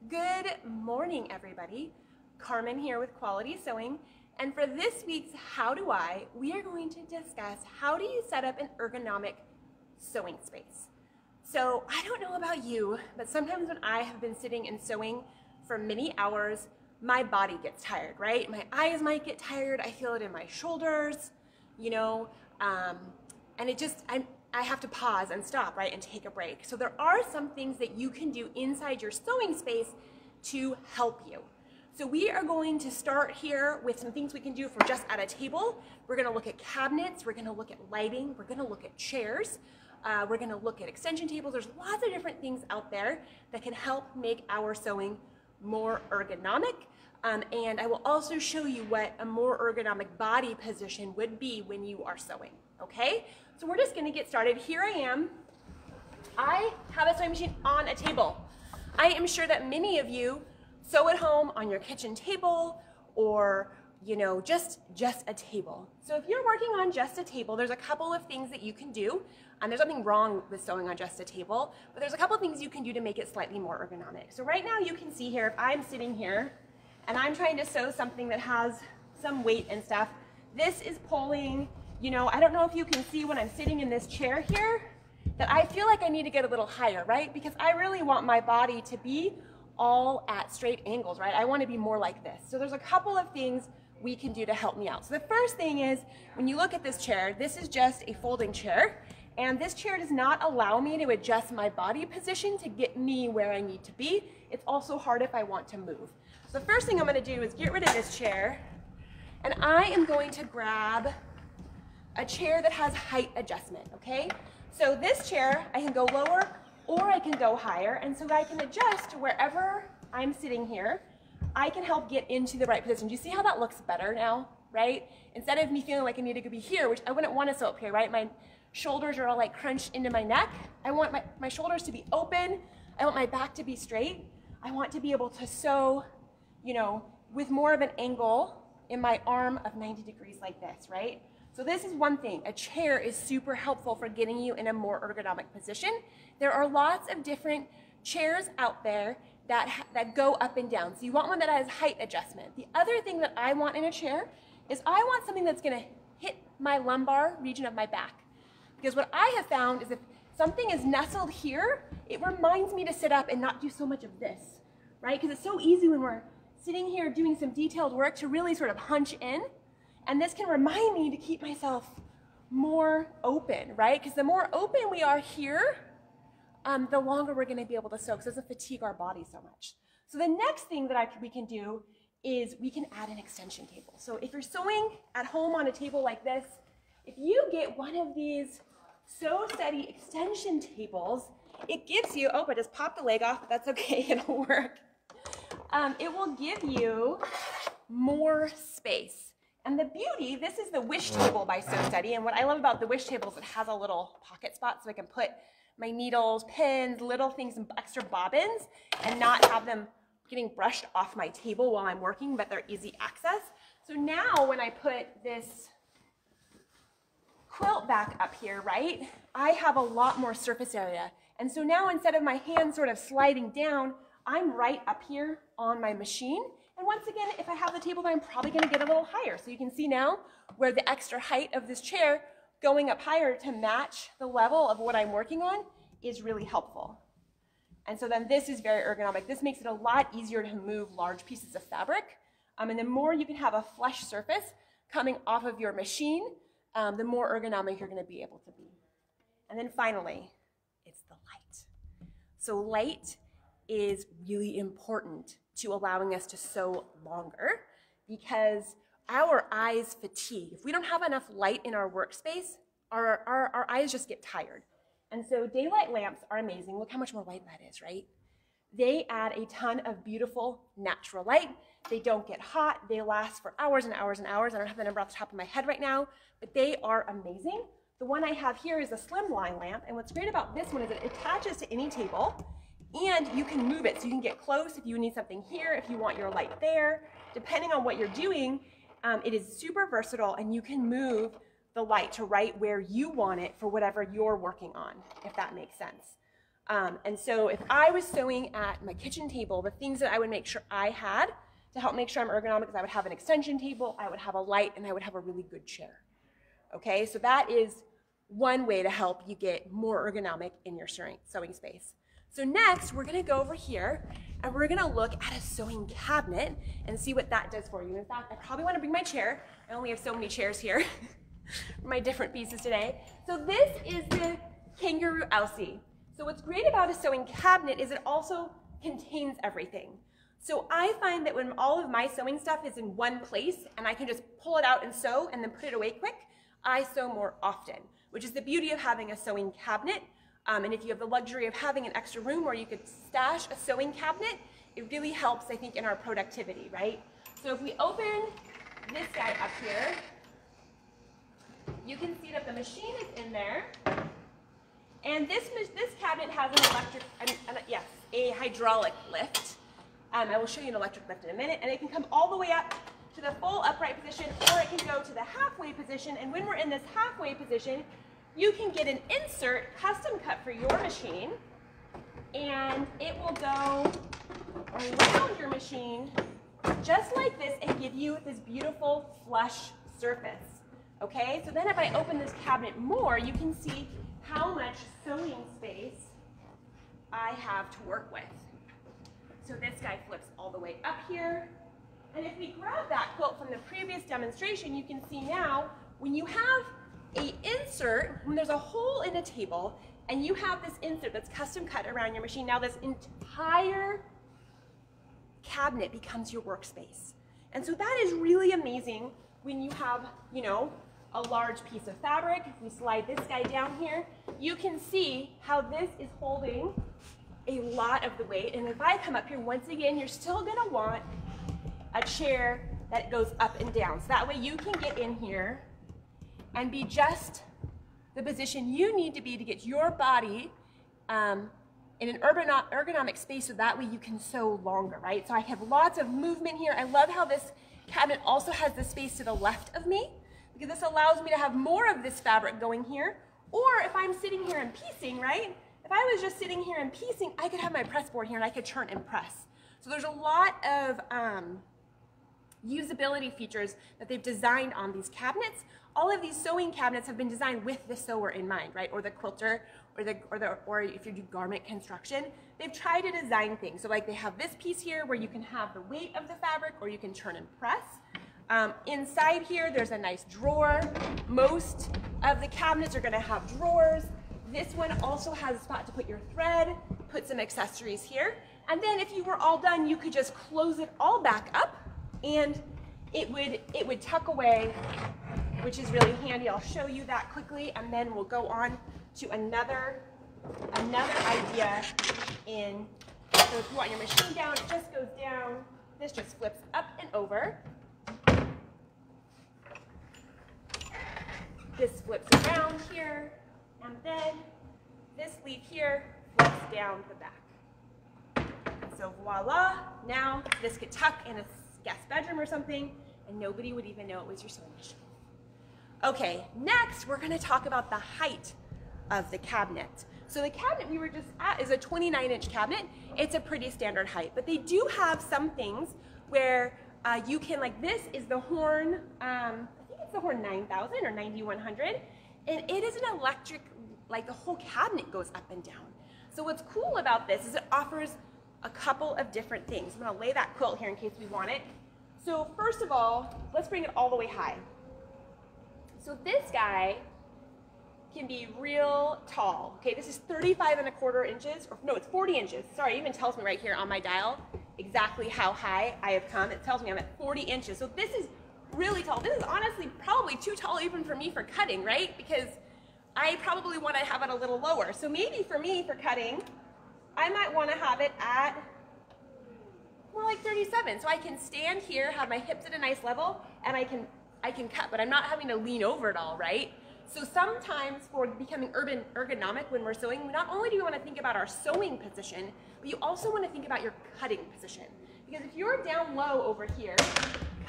Good morning, everybody. Carmen here with Quality Sewing, and for this week's How Do I, we are going to discuss how do you set up an ergonomic sewing space. So I don't know about you, but sometimes when I have been sitting and sewing for many hours, my body gets tired, right? My eyes might get tired. I feel it in my shoulders, and I have to pause and stop, right, and take a break. So there are some things that you can do inside your sewing space to help you. So we are going to start here with some things we can do from just at a table. We're gonna look at cabinets, we're gonna look at lighting, we're gonna look at chairs, we're gonna look at extension tables. There's lots of different things out there that can help make our sewing more ergonomic. And I will also show you what a more ergonomic body position would be when you are sewing, okay? So we're just gonna get started. Here I am. I have a sewing machine on a table. I am sure that many of you sew at home on your kitchen table or, just a table. So if you're working on just a table, there's a couple of things that you can do. And there's nothing wrong with sewing on just a table, but there's a couple of things you can do to make it slightly more ergonomic. So right now you can see here, if I'm sitting here and I'm trying to sew something that has some weight and stuff, this is pulling, I don't know if you can see when I'm sitting in this chair here, that I feel like I need to get a little higher, right? Because I really want my body to be all at straight angles, right? I want to be more like this. So there's a couple of things we can do to help me out. So the first thing is, when you look at this chair, this is just a folding chair, and this chair does not allow me to adjust my body position to get me where I need to be. It's also hard if I want to move. So the first thing I'm going to do is get rid of this chair, and I am going to grab a chair that has height adjustment, okay? So this chair, I can go lower or I can go higher, and so I can adjust wherever I'm sitting here. I can help get into the right position. Do you see how that looks better now, right? Instead of me feeling like I need to be here, which I wouldn't want to sew up here, right? My shoulders are all like crunched into my neck. I want my shoulders to be open. I want my back to be straight. I want to be able to sew, with more of an angle in my arm of 90 degrees like this, right? So this is one thing. A chair is super helpful for getting you in a more ergonomic position. There are lots of different chairs out there that go up and down. So you want one that has height adjustment. The other thing that I want in a chair is I want something that's gonna hit my lumbar region of my back. Because what I have found is if something is nestled here, it reminds me to sit up and not do so much of this, right? Because it's so easy when we're sitting here doing some detailed work to really sort of hunch in. And this can remind me to keep myself more open, right? Because the more open we are here, the longer we're gonna be able to sew, because it doesn't fatigue our body so much. So the next thing that we can do is we can add an extension table. So if you're sewing at home on a table like this, if you get one of these Sew Steady extension tables, it gives you, I just popped the leg off, but that's okay, it'll work. It will give you more space. And the beauty, this is the wish table by Sew Steady, and what I love about the wish table is it has a little pocket spot so I can put my needles, pins, little things, and extra bobbins, and not have them getting brushed off my table while I'm working, but they're easy access. So now when I put this quilt back up here, right, I have a lot more surface area. And so now instead of my hand sort of sliding down, I'm right up here on my machine. And once again, if I have the table, I'm probably gonna get a little higher. So you can see now where the extra height of this chair going up higher to match the level of what I'm working on is really helpful. And so then this is very ergonomic. This makes it a lot easier to move large pieces of fabric. And the more you can have a flush surface coming off of your machine, the more ergonomic you're gonna be able to be. And then finally, it's the light. So light is really important to allowing us to sew longer because our eyes fatigue. If we don't have enough light in our workspace, our eyes just get tired. And so daylight lamps are amazing. Look how much more light that is, right? They add a ton of beautiful natural light. They don't get hot. They last for hours and hours and hours. I don't have the number off the top of my head right now, but they are amazing. The one I have here is a slimline lamp, and what's great about this one is it attaches to any table, and you can move it. So you can get close if you need something here, if you want your light there. Depending on what you're doing, it is super versatile, and you can move the light to right where you want it for whatever you're working on, if that makes sense. And so if I was sewing at my kitchen table, the things that I would make sure I had to help make sure I'm ergonomic is I would have an extension table, I would have a light, and I would have a really good chair. Okay, so that is one way to help you get more ergonomic in your sewing space. So next, we're gonna go over here and we're gonna look at a sewing cabinet and see what that does for you. In fact, I probably wanna bring my chair. I only have so many chairs here for my different pieces today. So this is the Kangaroo Elsie. So what's great about a sewing cabinet is it also contains everything. So I find that when all of my sewing stuff is in one place and I can just pull it out and sew and then put it away quick, I sew more often, which is the beauty of having a sewing cabinet. And if you have the luxury of having an extra room where you could stash a sewing cabinet, it really helps, I think, in our productivity, right? So if we open this guy up here, you can see that the machine is in there. And this cabinet has a hydraulic lift. I will show you an electric lift in a minute, and it can come all the way up to the full upright position, or it can go to the halfway position. And when we're in this halfway position, you can get an insert custom cut for your machine, and it will go around your machine just like this and give you this beautiful flush surface. Okay, so then if I open this cabinet more, you can see how much sewing space I have to work with. So this guy flips all the way up here. And if we grab that quilt from the previous demonstration, you can see now when you have an insert, when there's a hole in a table and you have this insert that's custom cut around your machine, now this entire cabinet becomes your workspace. And so that is really amazing when you have, you know, a large piece of fabric. If we slide this guy down here, you can see how this is holding a lot of the weight. And if I come up here, once again, you're still gonna want a chair that goes up and down. So that way you can get in here and be just the position you need to be to get your body in an ergonomic space, so that way you can sew longer, right? So I have lots of movement here. I love how this cabinet also has the space to the left of me, because this allows me to have more of this fabric going here. Or if I'm sitting here and piecing, right? If I was just sitting here and piecing, I could have my press board here and I could turn and press. So there's a lot of usability features that they've designed on these cabinets. All of these sewing cabinets have been designed with the sewer in mind, right? Or the quilter, or if you do garment construction, they've tried to design things. So like they have this piece here where you can have the weight of the fabric, or you can turn and press. Inside here, there's a nice drawer. Most of the cabinets are gonna have drawers. This one also has a spot to put your thread, put some accessories here. And then if you were all done, you could just close it all back up and it would tuck away, which is really handy. I'll show you that quickly, and then we'll go on to another idea in, so if you want your machine down, it just goes down. This just flips up and over. This flips around here, and then this leaf here flips down the back. So voila, now this could tuck in a guest bedroom or something, and nobody would even know it was your sewing machine. Okay, next we're gonna talk about the height of the cabinet. So the cabinet we were just at is a 29-inch cabinet. It's a pretty standard height, but they do have some things where you can, like this is the Horn, I think it's the Horn 9000 or 9100, and it is an electric, like the whole cabinet goes up and down. So what's cool about this is it offers a couple of different things. I'm gonna lay that quilt here in case we want it. So first of all, let's bring it all the way high. So this guy can be real tall. Okay, this is 35¼ inches, or no, it's 40 inches. Sorry, it even tells me right here on my dial exactly how high I have come. It tells me I'm at 40 inches. So this is really tall. This is honestly probably too tall even for me for cutting, right? Because I probably want to have it a little lower. So maybe for me, for cutting, I might want to have it at more like 37. So I can stand here, have my hips at a nice level, and I can cut, but I'm not having to lean over it all, right? So sometimes for becoming ergonomic when we're sewing, not only do you want to think about our sewing position, but you also want to think about your cutting position. Because if you're down low over here,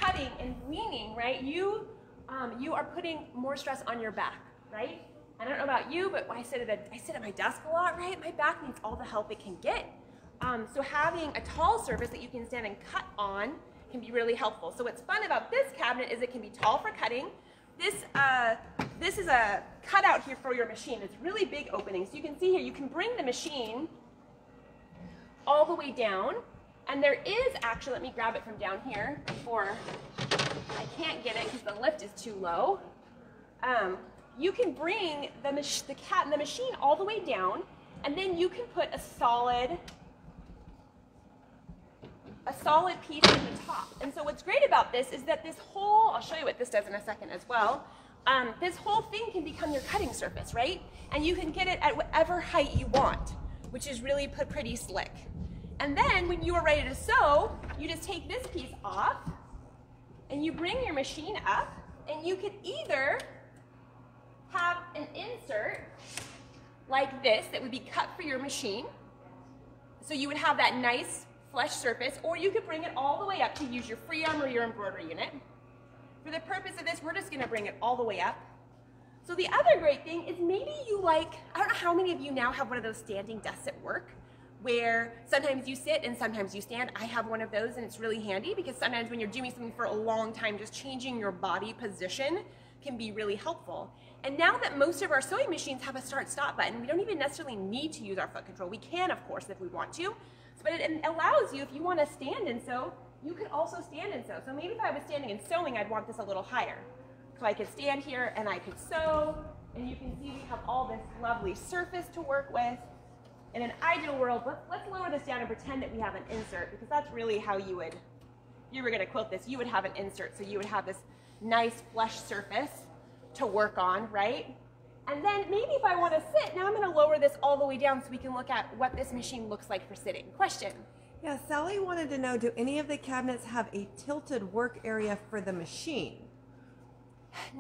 cutting and leaning, right, you are putting more stress on your back, right? I don't know about you, but I sit at my desk a lot, right? My back needs all the help it can get. So having a tall surface that you can stand and cut on can be really helpful. So what's fun about this cabinet is it can be tall for cutting. This is a cutout here for your machine. It's really big opening. So you can see here, you can bring the machine all the way down. And there is actually, let me grab it from down here before I can't get it because the lift is too low. You can bring the machine all the way down, and then you can put a solid piece in the top. And so what's great about this is that this whole, I'll show you what this does in a second as well, this whole thing can become your cutting surface, right? And you can get it at whatever height you want, which is really pretty slick. And then when you are ready to sew, you just take this piece off and you bring your machine up, and you could either have an insert like this that would be cut for your machine. So you would have that nice flush surface, or you could bring it all the way up to use your free arm or your embroidery unit. For the purpose of this, we're just gonna bring it all the way up. So the other great thing is maybe you like, I don't know how many of you now have one of those standing desks at work where sometimes you sit and sometimes you stand. I have one of those, and it's really handy because sometimes when you're doing something for a long time, just changing your body position can be really helpful. And now that most of our sewing machines have a start-stop button, we don't even necessarily need to use our foot control. We can, of course, if we want to, but it allows you, if you want to stand and sew, you could also stand and sew. So maybe if I was standing and sewing, I'd want this a little higher. So I could stand here and I could sew, and you can see we have all this lovely surface to work with. In an ideal world, let's lower this down and pretend that we have an insert, because that's really how you were going to quilt this. You would have an insert, so you would have this nice flush surface to work on, right? And then maybe if I want to sit, now I'm going to lower this all the way down so we can look at what this machine looks like for sitting. Question? Yeah, Sally wanted to know, do any of the cabinets have a tilted work area for the machine?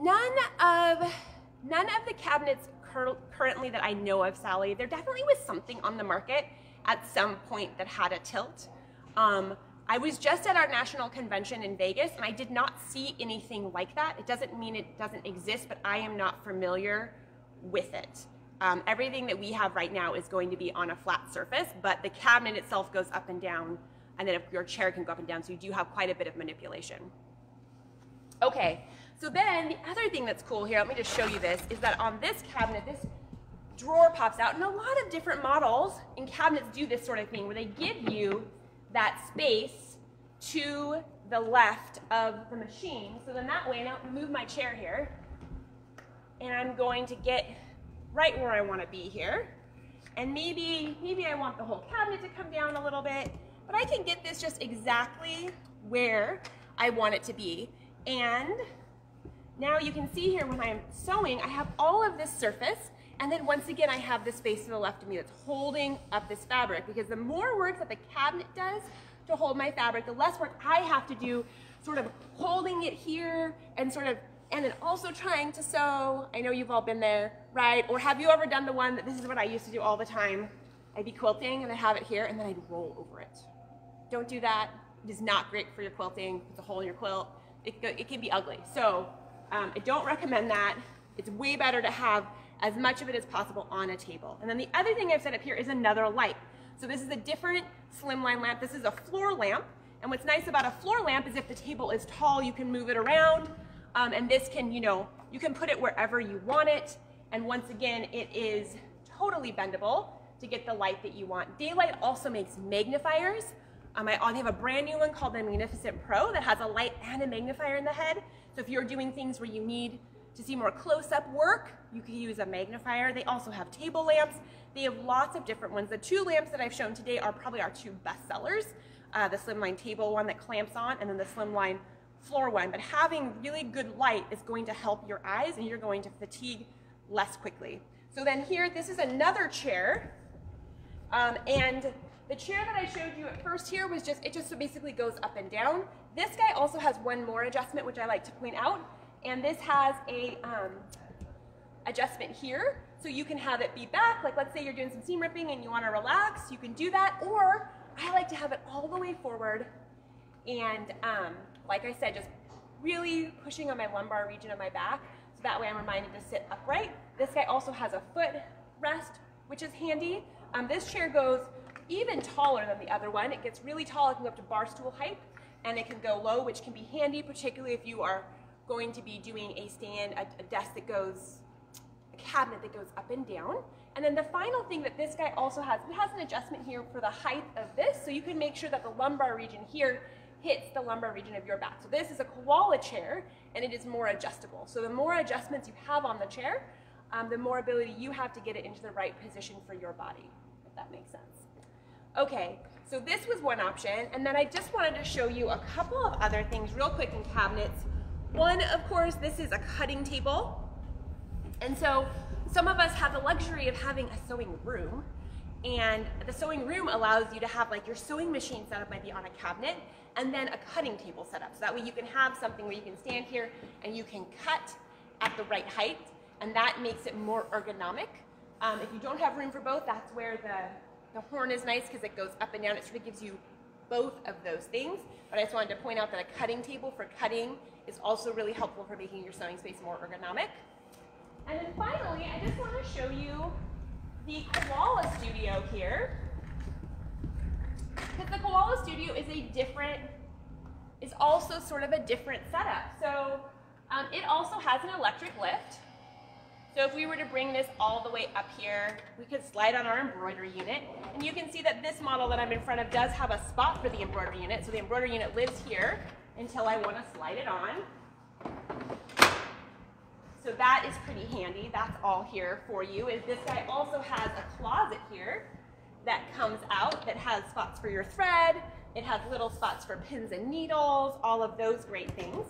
None of the cabinets currently that I know of, Sally. There definitely was something on the market at some point that had a tilt. I was just at our national convention in Vegas, and I did not see anything like that. It doesn't mean it doesn't exist, but I am not familiar with it. Everything that we have right now is going to be on a flat surface, but the cabinet itself goes up and down, and then your chair can go up and down, so you do have quite a bit of manipulation. Okay, so then the other thing that's cool here, let me just show you this, is that on this cabinet, this drawer pops out, and a lot of different models and cabinets do this sort of thing where they give you that space to the left of the machine. So then that way, now I'm gonna move my chair here, and I'm going to get right where I want to be here. And maybe I want the whole cabinet to come down a little bit, but I can get this just exactly where I want it to be. And now you can see here when I'm sewing, I have all of this surface, and then once again I have the space to the left of me that's holding up this fabric, because the more work that the cabinet does to hold my fabric, the less work I have to do sort of holding it here and then also trying to sew. I know you've all been there, right? Or have you ever done the one that this is what I used to do all the time? I'd be quilting and I'd have it here and then I'd roll over it. Don't do that. It is not great for your quilting. It's a hole in your quilt. It can be ugly. So I don't recommend that. It's way better to have as much of it as possible on a table. And then the other thing I've set up here is another light. So this is a different slimline lamp. This is a floor lamp. And what's nice about a floor lamp is if the table is tall, you can move it around. And this can, you can put it wherever you want it. And once again, it is totally bendable to get the light that you want. Daylight also makes magnifiers. I have a brand new one called the Magnificent Pro that has a light and a magnifier in the head. So if you're doing things where you need to see more close-up work, you can use a magnifier. They also have table lamps. They have lots of different ones. The two lamps that I've shown today are probably our two best sellers. The slimline table one that clamps on, and then the slimline floor one. But having really good light is going to help your eyes, and you're going to fatigue less quickly. So then here, this is another chair. And the chair that I showed you at first here was it just basically goes up and down. This guy also has one more adjustment, which I like to point out. And this has a adjustment here. So you can have it be back, like let's say you're doing some seam ripping and you want to relax, you can do that. Or I like to have it all the way forward. And like I said, just really pushing on my lumbar region of my back. So that way I'm reminded to sit upright. This guy also has a foot rest, which is handy. This chair goes even taller than the other one. It gets really tall. It can go up to bar stool height, and it can go low, which can be handy, particularly if you are going to be doing a stand, a desk that goes, a cabinet that goes up and down. And then the final thing that this guy also has, it has an adjustment here for the height of this, so you can make sure that the lumbar region here hits the lumbar region of your back. So this is a koala chair, and it is more adjustable. So the more adjustments you have on the chair, the more ability you have to get it into the right position for your body, if that makes sense. Okay, so this was one option, and then I just wanted to show you a couple of other things real quick in cabinets. One, of course, this is a cutting table. And so some of us have the luxury of having a sewing room, and the sewing room allows you to have like your sewing machine set up might be on a cabinet, and then a cutting table set up. So that way you can have something where you can stand here and you can cut at the right height, and that makes it more ergonomic. If you don't have room for both, that's where the horn is nice because it goes up and down. It sort of gives you both of those things. But I just wanted to point out that a cutting table for cutting is also really helpful for making your sewing space more ergonomic. And then finally, I just want to show you the Koala Studio here. Because the Koala Studio is also sort of a different setup. So it also has an electric lift. So if we were to bring this all the way up here, we could slide on our embroidery unit. And you can see that this model that I'm in front of does have a spot for the embroidery unit. So the embroidery unit lives here until I want to slide it on. So that is pretty handy. That's all here for you. This guy also has a closet here that comes out that has spots for your thread. It has little spots for pins and needles, all of those great things.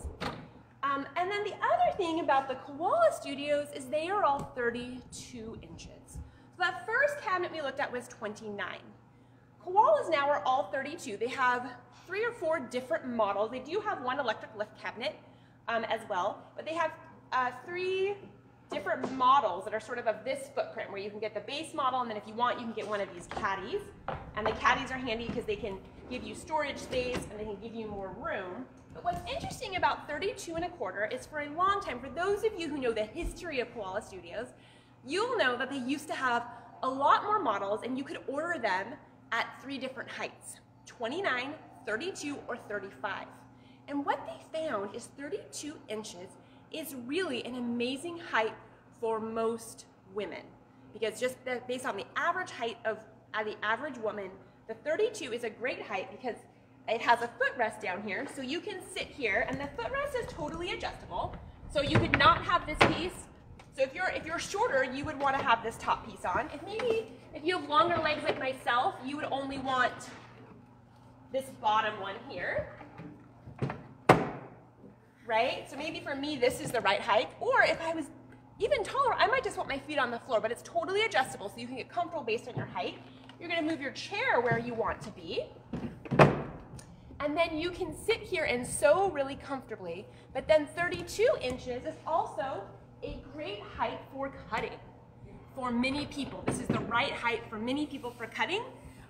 And then the other thing about the Koala Studios is they are all 32 inches. So that first cabinet we looked at was 29. Koalas now are all 32. They have 3 or 4 different models. They do have one electric lift cabinet as well, but they have 3 different models that are sort of this footprint where you can get the base model, and then if you want, you can get one of these caddies. And the caddies are handy because they can give you storage space and they can give you more room. But what's interesting about 32 1/4 is for a long time, for those of you who know the history of Koala Studios, you'll know that they used to have a lot more models and you could order them at 3 different heights, 29, 32, or 35. And what they found is 32 inches is really an amazing height for most women. Because just based on the average height of the average woman, the 32 is a great height because it has a footrest down here, so you can sit here, and the footrest is totally adjustable. So you could not have this piece. So if you're shorter, you would want to have this top piece on. If you have longer legs like myself, you would only want this bottom one here, right? So maybe for me, this is the right height. Or if I was even taller, I might just want my feet on the floor, but it's totally adjustable, so you can get comfortable based on your height. You're going to move your chair where you want to be. And then you can sit here and sew really comfortably. But then 32 inches is also a great height for cutting for many people. This is the right height for many people for cutting.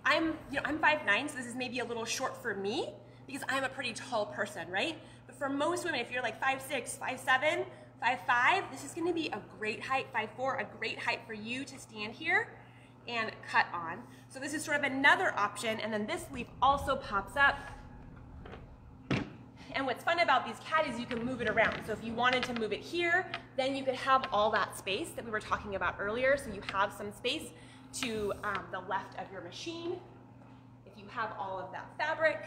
I'm 5'9", so this is maybe a little short for me because I'm a pretty tall person, right? But for most women, if you're like 5'6", 5'7", 5'5", this is going to be a great height, 5'4", a great height for you to stand here and cut on. So this is sort of another option, and then this sleeve also pops up. And what's fun about these caddies, you can move it around. So if you wanted to move it here, then you could have all that space that we were talking about earlier. So you have some space to the left of your machine, if you have all of that fabric,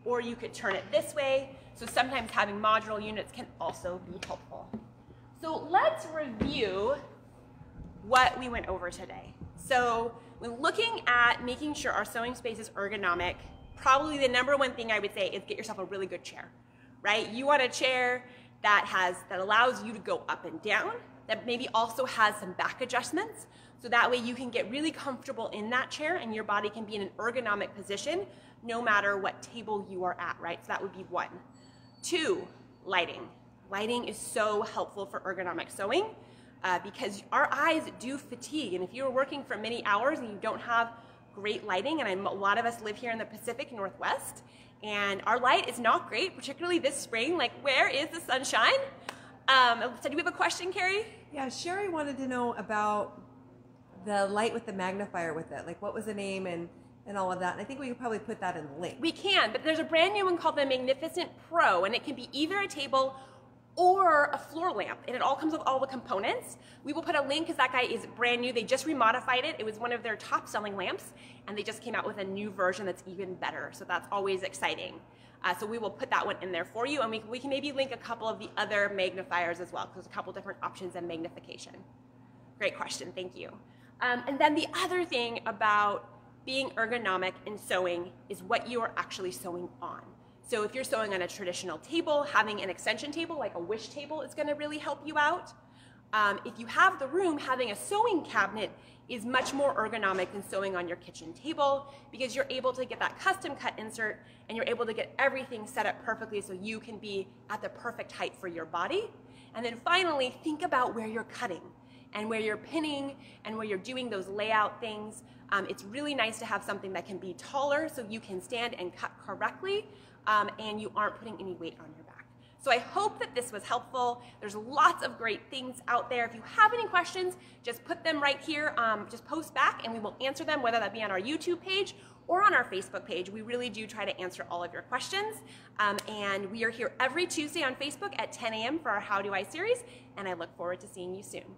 or you could turn it this way. So sometimes having modular units can also be helpful. So let's review what we went over today. So when looking at making sure our sewing space is ergonomic, probably the #1 thing I would say is get yourself a really good chair, right? You want a chair that allows you to go up and down, that maybe also has some back adjustments, so that way you can get really comfortable in that chair and your body can be in an ergonomic position no matter what table you are at, right? So that would be 1. 2, lighting. Lighting is so helpful for ergonomic sewing because our eyes do fatigue, and if you're working for many hours and you don't have great lighting, and a lot of us live here in the Pacific Northwest, and our light is not great, particularly this spring. Like, where is the sunshine? So do we have a question, Carrie? Yeah, Sherry wanted to know about the light with the magnifier with it. Like, what was the name and all of that? And I think we could probably put that in the link. We can, but there's a brand new one called the Magnificent Pro, and it can be either a table or a floor lamp, and it all comes with all the components. We will put a link because that guy is brand new. They just remodified it. It was one of their top selling lamps, and they just came out with a new version that's even better. So that's always exciting. So we will put that one in there for you, and we can maybe link a couple of the other magnifiers as well, because there's a couple different options in magnification. Great question, thank you. And then the other thing about being ergonomic in sewing is what you are actually sewing on. So if you're sewing on a traditional table, having an extension table like a wish table is going to really help you out. If you have the room, having a sewing cabinet is much more ergonomic than sewing on your kitchen table, because you're able to get that custom cut insert and you're able to get everything set up perfectly so you can be at the perfect height for your body. And then finally, think about where you're cutting and where you're pinning and where you're doing those layout things. It's really nice to have something that can be taller so you can stand and cut correctly, and you aren't putting any weight on your back. So I hope that this was helpful. There's lots of great things out there. If you have any questions, just put them right here. Just post back and we will answer them, whether that be on our YouTube page or on our Facebook page. We really do try to answer all of your questions. And we are here every Tuesday on Facebook at 10 a.m. for our How Do I series, and I look forward to seeing you soon.